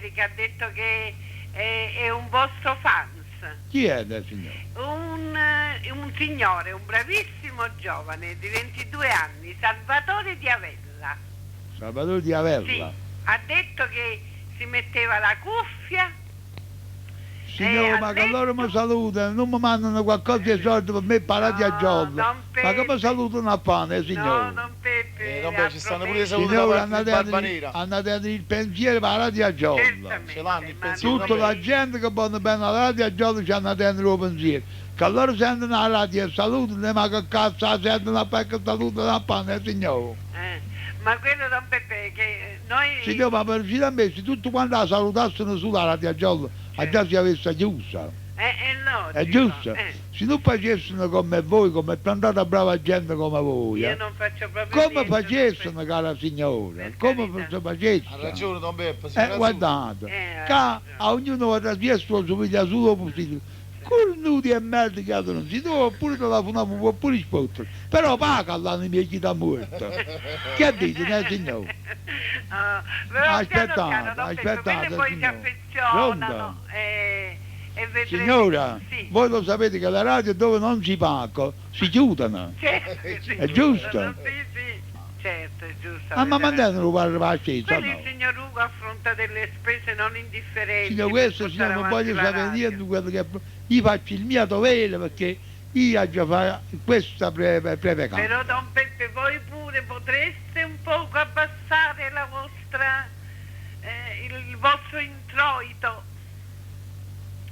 America ha detto che è un vostro fans. Chi è del signore? Un signore, un bravissimo giovane di 22 anni, Salvatore di Avella. Salvatore di Avella. Sì, ha detto che si metteva la cuffia. Signore, ma che loro mi salutano, non mi mandano qualcosa di soldi per me parati a giorno. Ma che mi salutano a pane, signore? No, non Peppe. Vabbè, ci stanno pure i saluti da Signore, parte di Barbanera. andate a dire il pensiero parati a giorno. Ce l'hanno il pensiero. Tutta la gente che vanno bene alla radio a giorno ci hanno a tenere il pensiero. Che loro sentono la radio e salutano, ma che cazzo la sentono a perché salutano a pane, signore? Ma quello Don Peppe che noi... Signore, ma per uscire a me, se tutti quanti la salutassero sulla radio a giorno, già si avesse chiusa. logico. È giusto? Se non facessero come voi, come tanta brava gente come voi, Io non faccio proprio come niente, facessero, cara signora? Per Come carità. facessero? Ha ragione Don Beppe, si Guardate, ha che a ognuno va da su vita solo possibile. Cornuti e merda che non si dove oppure telefonavo oppure risposto. Però paga l'hanno miei chi da morto. Che dite, signore? Aspettate, poi si signore. affezionano e vedrete. Signora, Sì. voi lo sapete che la radio dove non si paga si chiudono. Certo, È giusto? Sì, certo, è giusto. Ma avete mandatelo per la scesa, Quello il no? signor Ugo affronta delle spese non indifferenti. Signor, per questo portare signor, non avanti voglio la sapere radio. niente quello che io faccio il mio dovere perché io già fa questa prevecanza. Però Don Peppe, voi pure potreste un poco abbassare la vostra, il vostro introito.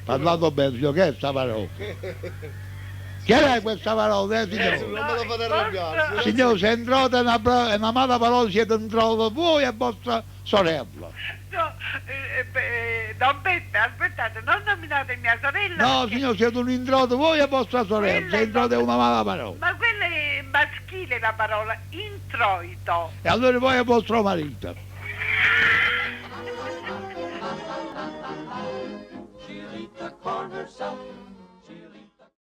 Parlato bene, signor, che è questa parola? Che è questa parola, signore? Non me la fate arrabbiare. Signore, se entrate è una mala parola, siete entrati voi e vostra sorella. No, Don Peppe, aspettate, non nominate mia sorella. No, perché- signore, siete un introito voi e vostra sorella, Quella se è entrate è una mala parola. Ma quella è maschile la parola, introito. E allora voi e vostro marito.